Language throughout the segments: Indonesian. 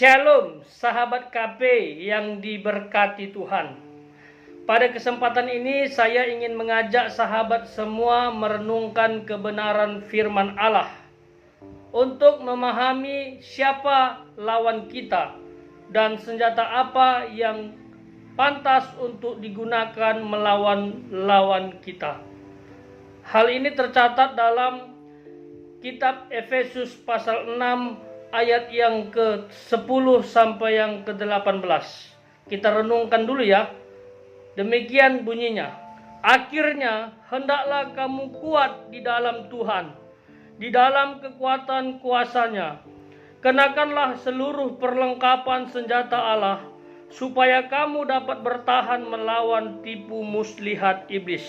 Shalom sahabat KP yang diberkati Tuhan. Pada kesempatan ini saya ingin mengajak sahabat semua merenungkan kebenaran firman Allah untuk memahami siapa lawan kita dan senjata apa yang pantas untuk digunakan melawan lawan kita. Hal ini tercatat dalam kitab Efesus pasal 6 ayat yang ke-10 sampai yang ke-18. Kita renungkan dulu ya. Demikian bunyinya. Akhirnya hendaklah kamu kuat di dalam Tuhan, di dalam kekuatan kuasa-Nya. Kenakanlah seluruh perlengkapan senjata Allah, supaya kamu dapat bertahan melawan tipu muslihat iblis.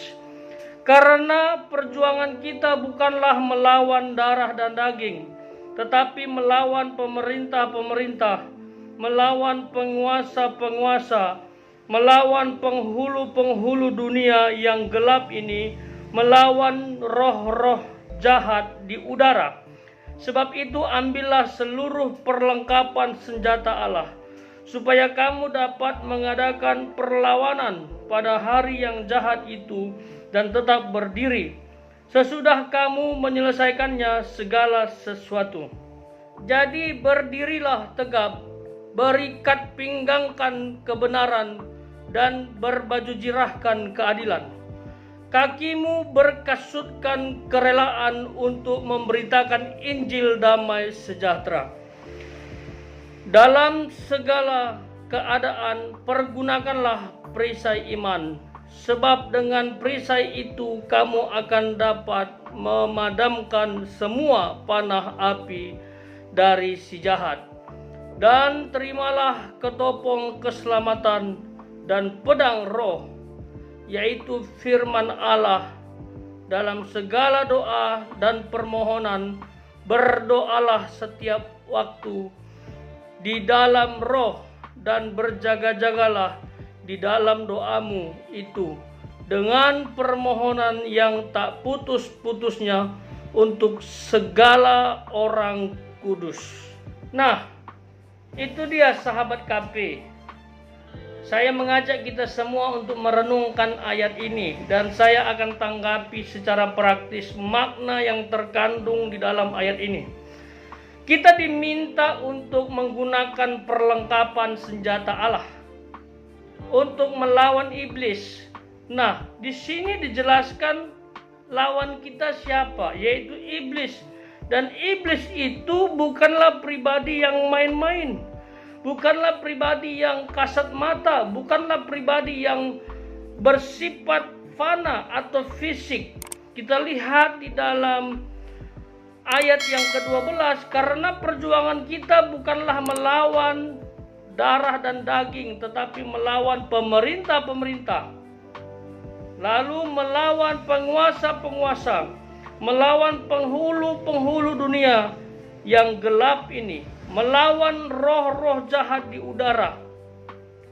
Karena perjuangan kita bukanlah melawan darah dan daging, tetapi melawan pemerintah-pemerintah, melawan penguasa-penguasa, melawan penghulu-penghulu dunia yang gelap ini, melawan roh-roh jahat di udara. Sebab itu ambillah seluruh perlengkapan senjata Allah, supaya kamu dapat mengadakan perlawanan pada hari yang jahat itu dan tetap berdiri sesudah kamu menyelesaikannya segala sesuatu. Jadi berdirilah tegap, berikat pinggangkan kebenaran, dan berbaju jirahkan keadilan. Kakimu berkasutkan kerelaan untuk memberitakan Injil damai sejahtera. Dalam segala keadaan pergunakanlah perisai iman, sebab dengan perisai itu kamu akan dapat memadamkan semua panah api dari si jahat. Dan terimalah ketopong keselamatan dan pedang roh, yaitu firman Allah. Dalam segala doa dan permohonan berdoalah setiap waktu di dalam roh, dan berjaga-jagalah di dalam doamu itu dengan permohonan yang tak putus-putusnya untuk segala orang kudus. Nah, itu dia sahabat KP. Saya mengajak kita semua untuk merenungkan ayat ini, dan saya akan tanggapi secara praktis makna yang terkandung di dalam ayat ini. Kita diminta untuk menggunakan perlengkapan senjata Allah untuk melawan iblis. Nah, di sini dijelaskan lawan kita siapa, yaitu iblis. Dan iblis itu bukanlah pribadi yang main-main, bukanlah pribadi yang kasat mata, bukanlah pribadi yang bersifat fana atau fisik. Kita lihat di dalam ayat yang ke-12, karena perjuangan kita bukanlah melawan darah dan daging, tetapi melawan pemerintah-pemerintah, lalu melawan penguasa-penguasa, melawan penghulu-penghulu dunia yang gelap ini, melawan roh-roh jahat di udara.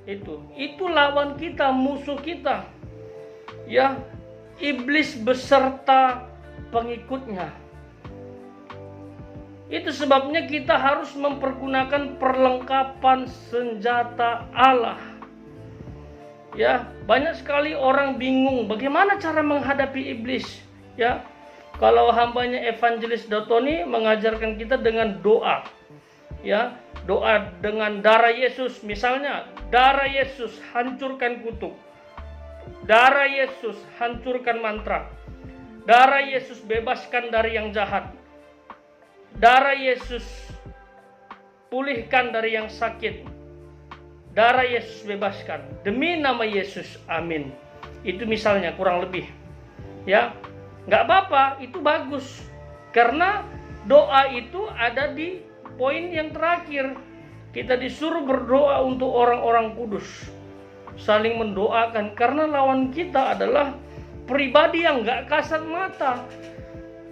Itu lawan kita, musuh kita, ya, iblis beserta pengikutnya. Itu sebabnya kita harus mempergunakan perlengkapan senjata Allah. Ya, banyak sekali orang bingung bagaimana cara menghadapi iblis. Ya, kalau hambanya Evangelis Dotoni mengajarkan kita dengan doa. Ya, doa dengan darah Yesus, misalnya darah Yesus hancurkan kutuk, darah Yesus hancurkan mantra, darah Yesus bebaskan dari yang jahat, darah Yesus pulihkan dari yang sakit, darah Yesus bebaskan, demi nama Yesus, amin. Itu misalnya, kurang lebih. Ya, nggak apa-apa, itu bagus. Karena doa itu ada di poin yang terakhir. Kita disuruh berdoa untuk orang-orang kudus, saling mendoakan, karena lawan kita adalah pribadi yang nggak kasat mata.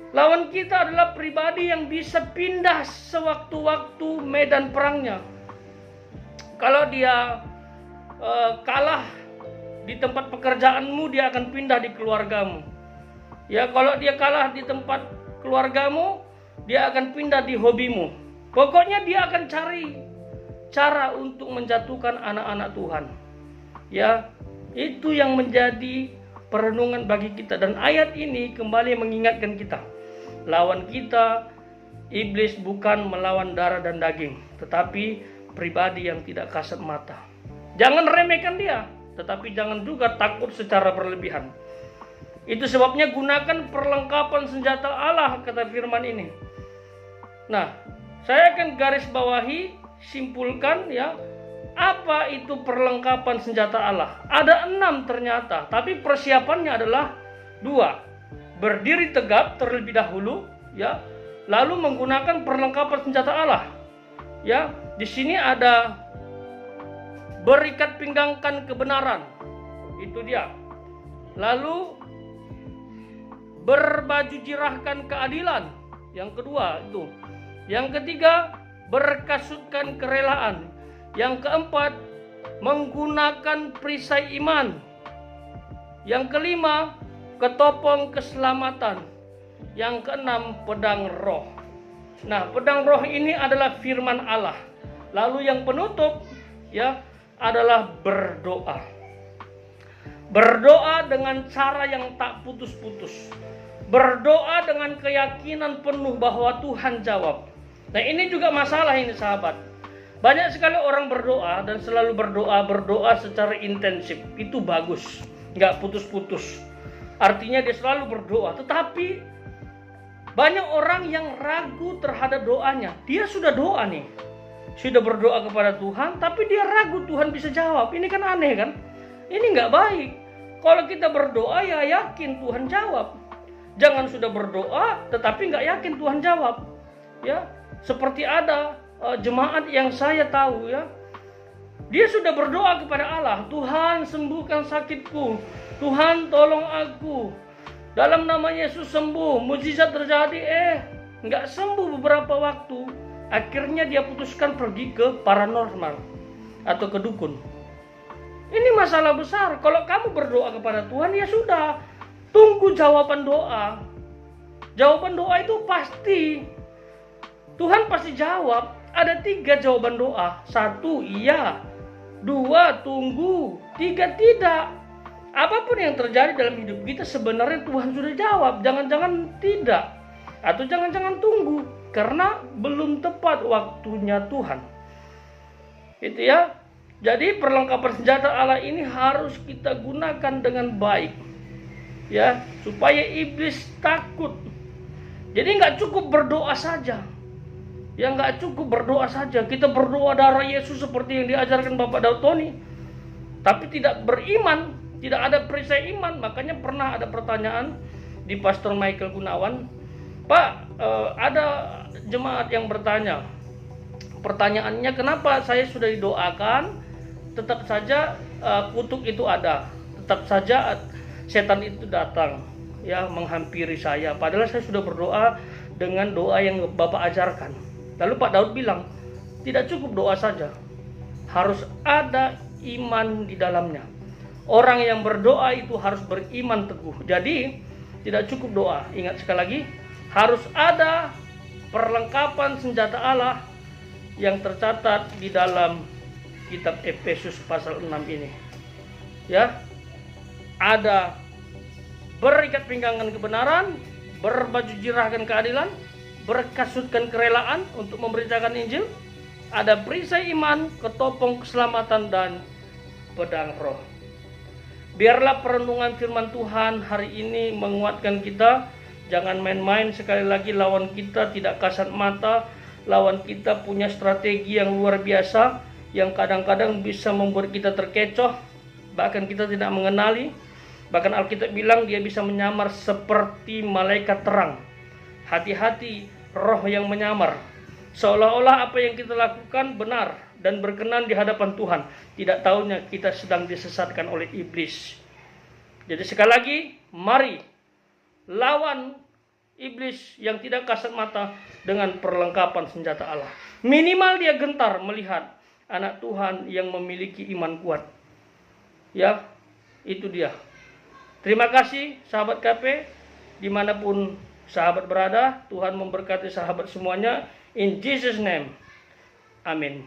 Lawan kita adalah pribadi yang bisa pindah sewaktu-waktu medan perangnya. Kalau dia kalah di tempat pekerjaanmu, dia akan pindah di keluargamu. Ya, kalau dia kalah di tempat keluargamu, dia akan pindah di hobimu. Pokoknya dia akan cari cara untuk menjatuhkan anak-anak Tuhan. Ya, itu yang menjadi perenungan bagi kita. Dan ayat ini kembali mengingatkan kita, lawan kita iblis bukan melawan darah dan daging, tetapi pribadi yang tidak kasat mata. Jangan remehkan dia, tetapi jangan juga takut secara berlebihan. Itu sebabnya gunakan perlengkapan senjata Allah, kata firman ini. Nah, saya akan garis bawahi, simpulkan ya, apa itu perlengkapan senjata Allah. Ada 6 ternyata, tapi persiapannya adalah 2. Berdiri tegap terlebih dahulu, ya, lalu menggunakan perlengkapan senjata Allah. Ya, di sini ada berikat pinggangkan kebenaran. Itu dia. Lalu berbaju jirahkan keadilan. Yang kedua itu. Yang ketiga, berkasutkan kerelaan. Yang keempat, menggunakan perisai iman. Yang kelima, ketopong keselamatan. Yang keenam, pedang roh. Nah, pedang roh ini adalah firman Allah. Lalu yang penutup ya adalah berdoa. Berdoa dengan cara yang tak putus-putus. Berdoa dengan keyakinan penuh bahwa Tuhan jawab. Nah, ini juga masalah ini sahabat. Banyak sekali orang berdoa dan selalu berdoa secara intensif. Itu bagus, nggak putus-putus. Artinya dia selalu berdoa. Tetapi banyak orang yang ragu terhadap doanya. Dia sudah doa nih, sudah berdoa kepada Tuhan, tapi dia ragu Tuhan bisa jawab. Ini kan aneh kan? Ini nggak baik. Kalau kita berdoa ya yakin Tuhan jawab. Jangan sudah berdoa tetapi nggak yakin Tuhan jawab. Ya, seperti ada jemaat yang saya tahu ya, dia sudah berdoa kepada Allah, Tuhan sembuhkan sakitku, Tuhan tolong aku, dalam nama Yesus sembuh, mukjizat terjadi, nggak sembuh beberapa waktu, akhirnya dia putuskan pergi ke paranormal atau ke dukun. Ini masalah besar. Kalau kamu berdoa kepada Tuhan ya sudah, tunggu jawaban doa. Jawaban doa itu pasti, Tuhan pasti jawab. Ada 3 jawaban doa. 1, iya. 2, tunggu. 3, tidak. Apapun yang terjadi dalam hidup kita sebenarnya Tuhan sudah jawab. Jangan-jangan tidak. Atau jangan-jangan tunggu. Karena belum tepat waktunya Tuhan. Itu ya. Jadi perlengkapan senjata Allah ini harus kita gunakan dengan baik. Ya, supaya iblis takut. Jadi nggak cukup berdoa saja. Ya nggak cukup berdoa saja. Kita berdoa darah Yesus seperti yang diajarkan Bapak Daud Tony. Tapi tidak beriman, tidak ada perisai iman. Makanya pernah ada pertanyaan di Pastor Michael Gunawan. Pak, ada jemaat yang bertanya. Pertanyaannya, kenapa saya sudah didoakan, tetap saja kutuk itu ada. Tetap saja setan itu datang ya menghampiri saya. Padahal saya sudah berdoa dengan doa yang Bapak ajarkan. Lalu Pak Daud bilang, tidak cukup doa saja, harus ada iman di dalamnya. Orang yang berdoa itu harus beriman teguh. Jadi tidak cukup doa. Ingat sekali lagi, harus ada perlengkapan senjata Allah yang tercatat di dalam kitab Efesus pasal 6 ini. Ya, ada berikat pinggangan kebenaran, berbaju jirahkan keadilan, berkasutkan kerelaan untuk memberitakan Injil, ada perisai iman, ketopong keselamatan, dan pedang roh. Biarlah perenungan firman Tuhan hari ini menguatkan kita. Jangan main-main. Sekali lagi, lawan kita tidak kasat mata. Lawan kita punya strategi yang luar biasa, yang kadang-kadang bisa membuat kita terkecoh, bahkan kita tidak mengenali. Bahkan Alkitab bilang dia bisa menyamar seperti malaikat terang. Hati-hati roh yang menyamar, seolah-olah apa yang kita lakukan benar dan berkenan di hadapan Tuhan. Tidak tahunya kita sedang disesatkan oleh iblis. Jadi sekali lagi, mari lawan iblis yang tidak kasat mata dengan perlengkapan senjata Allah. Minimal dia gentar melihat anak Tuhan yang memiliki iman kuat. Ya, itu dia. Terima kasih sahabat KP, dimanapun sahabat berada. Tuhan memberkati sahabat semuanya. In Jesus name. Amin.